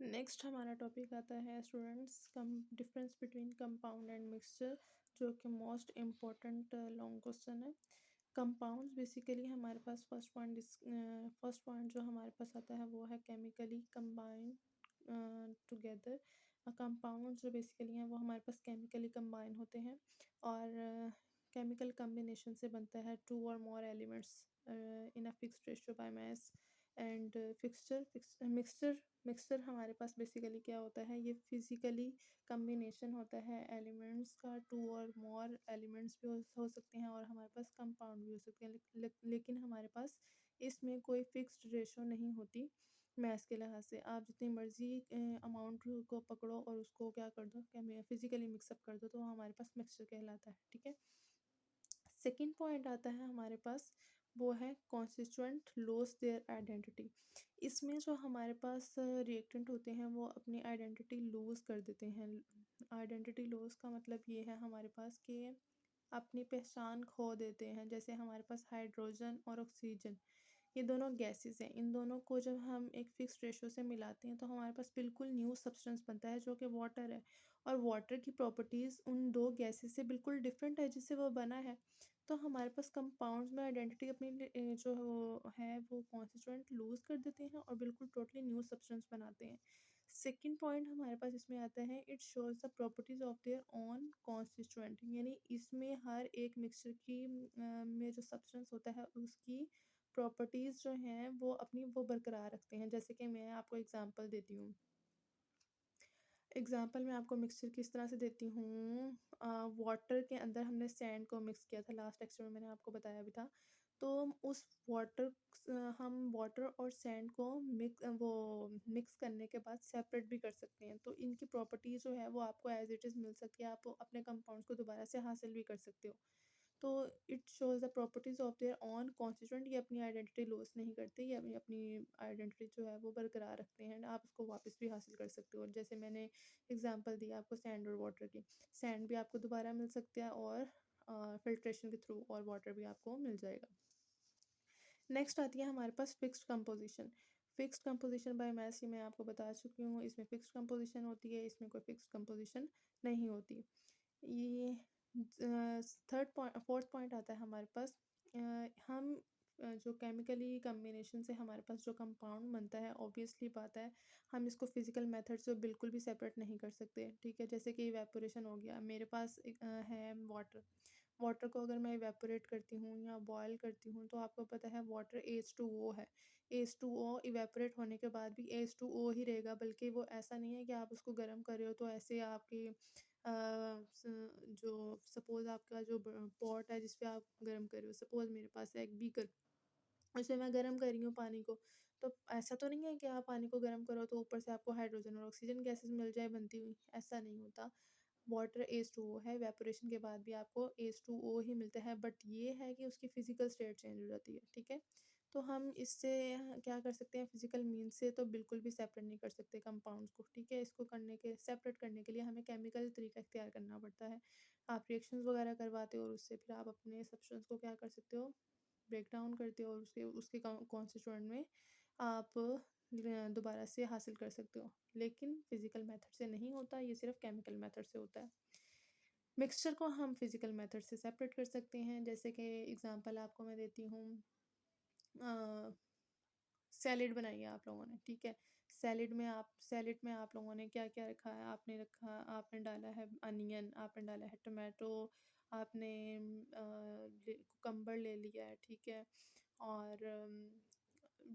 Next हमारा topic आता है students come difference between compound and mixture, जो कि मोस्ट इम्पोर्टेंट लॉन्ग क्वेश्चन है। कंपाउंड्स बेसिकली हमारे पास फर्स्ट पॉइंट जो हमारे पास आता है वो है केमिकली कंबाइन टुगेदर। कंपाउंड्स जो बेसिकली हैं वो हमारे पास केमिकली कंबाइन होते हैं और केमिकल कम्बिनेशन से बनता है टू और more elements in a fixed ratio by mass and mixture. Mixture हमारे पास बेसिकली क्या होता है, ये फिजिकली कम्बिनेशन होता है एलिमेंट्स का, टू और मोर एलिमेंट्स भी हो सकते हैं और हमारे पास कंपाउंड भी हो सकते हैं, लेकिन हमारे पास इसमें कोई फिक्स्ड रेशो नहीं होती। मैथ्स के लिहाज से आप जितनी मर्जी अमाउंट को पकड़ो और उसको क्या कर दो, क्या फिजिकली मिक्सअप कर दो, तो हमारे पास मिक्सचर कहलाता है। ठीक है। सेकंड पॉइंट आता है हमारे पास, वो है कॉन्स्टिट्यूएंट लॉस देयर आइडेंटिटी। इसमें जो हमारे पास रिएक्टेंट होते हैं वो अपनी आइडेंटिटी लूज़ कर देते हैं। आइडेंटिटी लॉस का मतलब ये है हमारे पास कि अपनी पहचान खो देते हैं। जैसे हमारे पास हाइड्रोजन और ऑक्सीजन, ये दोनों गैसेस हैं। इन दोनों को जब हम एक फिक्स्ड रेशो से मिलाते हैं तो हमारे पास बिल्कुल न्यू सब्सटेंस बनता है जो कि वाटर है। और वाटर की प्रॉपर्टीज़ उन दो गैसेस से बिल्कुल डिफरेंट है जिससे वो बना है। तो हमारे पास कंपाउंड्स में आइडेंटिटी अपनी जो है वो कॉन्स्टिट्यूएंट लूज़ कर देते हैं और बिल्कुल टोटली न्यू सब्सटेंस बनाते हैं। सेकंड पॉइंट हमारे पास इसमें आता है, it shows the properties of their own constituent, यानी इसमें हर एक मिक्सचर की में जो सब्सटेंस होता है उसकी प्रॉपर्टीज़ जो हैं वो अपनी वो बरकरार रखते हैं। जैसे कि मैं आपको एग्ज़ाम्पल देती हूँ। एग्ज़ाम्पल मैं आपको मिक्सचर किस तरह से देती हूँ। वाटर के अंदर हमने सैंड को मिक्स किया था, लास्ट लेक्चर में मैंने आपको बताया भी था। तो उस हम वाटर और सैंड को मिक्स करने के बाद सेपरेट भी कर सकते हैं। तो इनकी प्रॉपर्टी जो है वो आपको एज़ इट इज़ मिल सकती है। आप अपने कंपाउंड्स को दोबारा से हासिल भी कर सकते हो। तो it shows the properties of their own constituent. ये अपनी आइडेंटिटी लॉस नहीं करते, ये अपनी आइडेंटिटी जो है वो बरकरार रखते हैं एंड आप उसको वापस भी हासिल कर सकते हो। जैसे मैंने एग्ज़ाम्पल दिया आपको सैंड और वाटर की। सैंड भी आपको दोबारा मिल सकता है और फ़िल्ट्रेशन के थ्रू, और वाटर भी आपको मिल जाएगा। नेक्स्ट आती है हमारे पास fixed composition. Fixed composition by mass ये मैं आपको बता चुकी हूँ, इसमें फिक्स्ड कंपोज़िशन होती है, इसमें कोई फिक्स्ड कंपोज़िशन नहीं होती। ये फोर्थ पॉइंट आता है हमारे पास। हम जो केमिकली कम्बिनेशन से हमारे पास जो कंपाउंड बनता है, ऑब्वियसली बात है हम इसको फिजिकल मेथड से बिल्कुल भी सेपरेट नहीं कर सकते। ठीक है। जैसे कि इवेपोरेशन हो गया, मेरे पास एक है वाटर। वाटर को अगर मैं इवेपोरेट करती हूँ या बॉयल करती हूँ तो आपको पता है वाटर H2O है। H2O इवेपोरेट होने के बाद भी H2O ही रहेगा, बल्कि वो ऐसा नहीं है कि आप उसको गर्म कर रहे हो तो ऐसे आपकी जो सपोज़ आपका जो पॉट है जिस पे आप गर्म कर रहे हो, सपोज़ मेरे पास है एक बीकर, उसे मैं गर्म कर रही हूँ पानी को, तो ऐसा तो नहीं है कि आप पानी को गर्म करो तो ऊपर से आपको हाइड्रोजन और ऑक्सीजन गैसेस मिल जाए बनती हुई, ऐसा नहीं होता। वाटर H2O है, इवेपोरेशन के बाद भी आपको H2O ही मिलता है, बट ये है कि उसकी फिजिकल स्टेट चेंज हो जाती है। ठीक है। तो हम इससे क्या कर सकते हैं, फिजिकल मीन्स से तो बिल्कुल भी सेपरेट नहीं कर सकते कंपाउंड्स को। ठीक है। इसको सेपरेट करने के लिए हमें केमिकल तरीका इख्तियार करना पड़ता है। आप रिएक्शंस वगैरह करवाते हो और उससे फिर आप अपने सब्सटेंस को क्या कर सकते हो, ब्रेक डाउन करते हो और उसके उसके कॉन्स्टिट्यूएंट में आप दोबारा से हासिल कर सकते हो। लेकिन फिजिकल मेथड से नहीं होता, ये सिर्फ केमिकल मेथड से होता है। मिक्सचर को हम फिजिकल मेथड से सेपरेट कर सकते हैं। जैसे कि एग्जांपल आपको मैं देती हूँ, सैलेड बनाई है आप लोगों ने। ठीक है। सैलेड में आप लोगों ने क्या क्या रखा है, आपने डाला है अनियन, आपने डाला है टमाटो, आपने कुकम्बर ले लिया है। ठीक है। और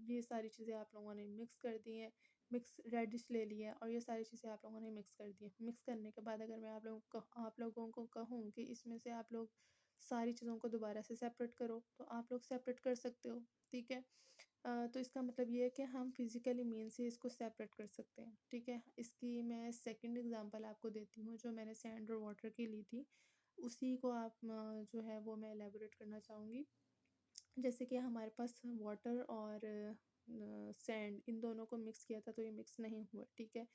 ये सारी चीज़ें आप लोगों ने मिक्स कर दी हैं। मिक्स रेडिश ले लिया है और ये सारी चीज़ें आप लोगों ने मिक्स कर दी हैं। मिक्स करने के बाद अगर मैं आप लोगों को कहूँ कि इसमें से आप लोग सारी चीज़ों को दोबारा से सेपरेट करो, तो आप लोग सेपरेट कर सकते हो। ठीक है। तो इसका मतलब ये है कि हम फिज़िकली मीन्स से इसको सेपरेट कर सकते हैं। ठीक है। इसकी मैं सेकंड एग्ज़ाम्पल आपको देती हूँ, जो मैंने सैंड और वाटर की ली थी, उसी को आप जो है वो मैं इलैबोरेट करना चाहूँगी। जैसे कि हमारे पास वाटर और सैंड, इन दोनों को मिक्स किया था तो ये मिक्स नहीं हुआ, ठीक है।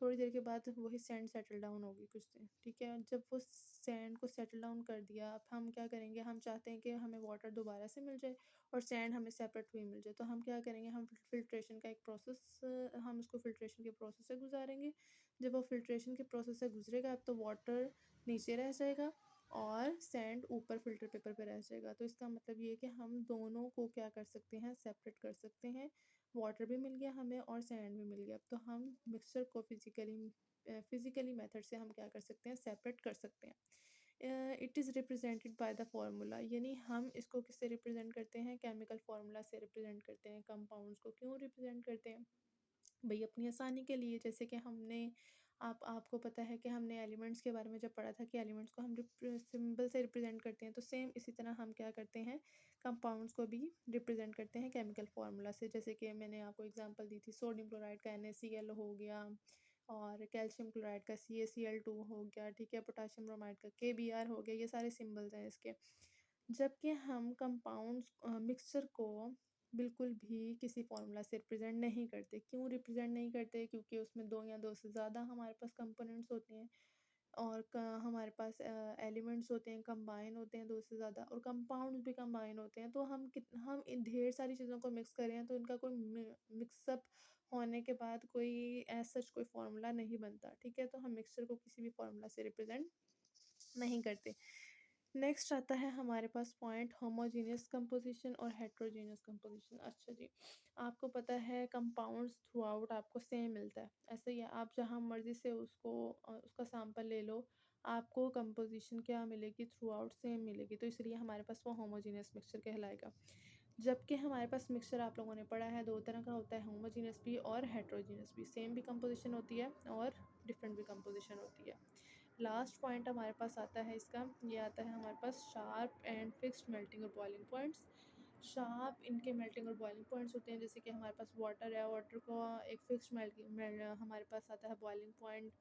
थोड़ी देर के बाद वही सैंड सेटल डाउन होगी कुछ दिन, ठीक है। जब वो सैंड को सेटल डाउन कर दिया, अब हम क्या करेंगे, हम चाहते हैं कि हमें वाटर दोबारा से मिल जाए और सैंड हमें सेपरेट हुई मिल जाए, तो हम क्या करेंगे, हम फिल्ट्रेशन का एक प्रोसेस, हम उसको फिल्ट्रेशन के प्रोसेस से गुजारेंगे। जब वो फिल्ट्रेशन के प्रोसेस से गुजरेगा तो वाटर नीचे रह जाएगा और सैंड ऊपर फ़िल्टर पेपर पे रह जाएगा। तो इसका मतलब ये है कि हम दोनों को क्या कर सकते हैं, सेपरेट कर सकते हैं। वाटर भी मिल गया हमें और सैंड भी मिल गया। तो हम मिक्सचर को फिज़िकली मेथड से हम क्या कर सकते हैं, सेपरेट कर सकते हैं। It is represented by the formula, यानी हम इसको किससे रिप्रेजेंट करते हैं, केमिकल फार्मूला से रिप्रेजेंट करते हैं। कंपाउंड्स को क्यों रिप्रेजेंट करते हैं? भई अपनी आसानी के लिए, जैसे कि हमने आपको पता है कि हमने एलिमेंट्स के बारे में जब पढ़ा था कि एलिमेंट्स को हम सिंबल से रिप्रेजेंट करते हैं, तो सेम इसी तरह हम क्या करते हैं, कंपाउंड्स को भी रिप्रेजेंट करते हैं केमिकल फार्मूला से। जैसे कि मैंने आपको एग्जांपल दी थी, सोडियम क्लोराइड का NaCl हो गया और कैल्शियम क्लोराइड का CaCl2 हो गया, ठीक है। पोटाशियम ब्रोमाइड का KBr हो गया, ये सारे सिंबल्स हैं इसके। जबकि हम कंपाउंड्स मिक्सचर को बिल्कुल भी किसी फ़ॉर्मूला से रिप्रेज़ेंट नहीं करते। क्यों रिप्रेज़ेंट नहीं करते? क्योंकि उसमें 2 या 2 से ज़्यादा हमारे पास कंपोनेंट्स होते हैं और हमारे पास एलिमेंट्स होते हैं, कंबाइन होते हैं 2 से ज़्यादा, और कंपाउंड्स भी कंबाइन होते हैं। तो हम इन ढेर सारी चीज़ों को मिक्स कर रहे हैं, तो इनका कोई मिक्सअप होने के बाद कोई एज़ सच कोई फ़ॉर्मूला नहीं बनता, ठीक है? तो हम मिक्सचर को किसी भी फ़ॉर्मूला से रिप्रेज़ेंट नहीं करते। नेक्स्ट आता है हमारे पास पॉइंट, होमोजेनियस कंपोजिशन और हेट्रोजेनियस कंपोजिशन। अच्छा जी, आपको पता है कंपाउंड्स थ्रू आउट आपको सेम मिलता है, ऐसे ही है, आप जहाँ मर्जी से उसका सैंपल ले लो, आपको कंपोजिशन क्या मिलेगी, थ्रू आउट सेम मिलेगी, तो इसलिए हमारे पास वो होमोजेनियस मिक्सचर कहलाएगा। जबकि हमारे पास मिक्सचर आप लोगों ने पढ़ा है 2 तरह का होता है, होमोजेनियस भी और हेट्रोजेनियस भी। सेम भी कंपोजिशन होती है और डिफरेंट भी कंपोजिशन होती है। लास्ट पॉइंट हमारे पास आता है इसका, ये आता है हमारे पास शार्प एंड फिक्स्ड मेल्टिंग और बॉइलिंग पॉइंट्स। शार्प इनके मेल्टिंग और बॉइलिंग पॉइंट्स होते हैं, जैसे कि हमारे पास वाटर है, वाटर का एक फिक्स्ड हमारे पास आता है बॉइलिंग पॉइंट,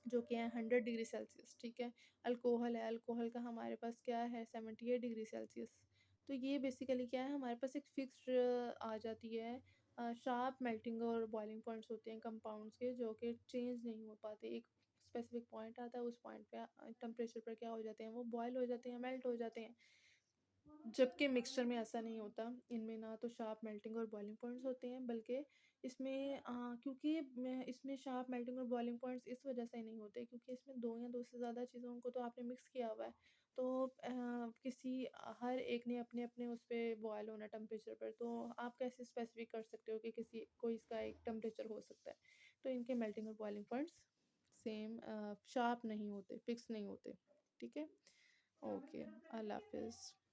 जो कि है 100 डिग्री सेल्सियस, ठीक है। अल्कोहल है, अल्कोहल का हमारे पास क्या है, 78 डिग्री सेल्सियस। तो ये बेसिकली क्या है, हमारे पास एक फिक्स्ड आ जाती है। शार्प मेल्टिंग और बॉइलिंग पॉइंट्स होते हैं कंपाउंड्स के, जो कि चेंज नहीं हो पाते। एक स्पेसिफिक पॉइंट आता है, उस पॉइंट पे टेम्परेचर पर क्या हो जाते हैं, वो बॉयल हो जाते हैं, मेल्ट हो जाते हैं। जबकि मिक्सचर में ऐसा नहीं होता, इनमें ना तो शार्प मेल्टिंग और बॉइलिंग पॉइंट्स होते हैं, बल्कि इसमें क्योंकि मैं इसमें शार्प मेल्टिंग और बॉइलिंग पॉइंट्स इस वजह से नहीं होते, क्योंकि इसमें 2 या 2 से ज़्यादा चीज़ों को तो आपने मिक्स किया हुआ है। तो हर एक ने अपने-अपने उस पे बॉयल होना टेम्परेचर पर, तो आप कैसे स्पेसिफ़िक कर सकते हो कि किसी कोई इसका एक टेम्परेचर हो सकता है। तो इनके मेल्टिंग और बॉइलिंग पॉइंट्स सेम शार्प नहीं होते, फिक्स नहीं होते, ठीक है? ओके, अल्लाह हाफ़िज़।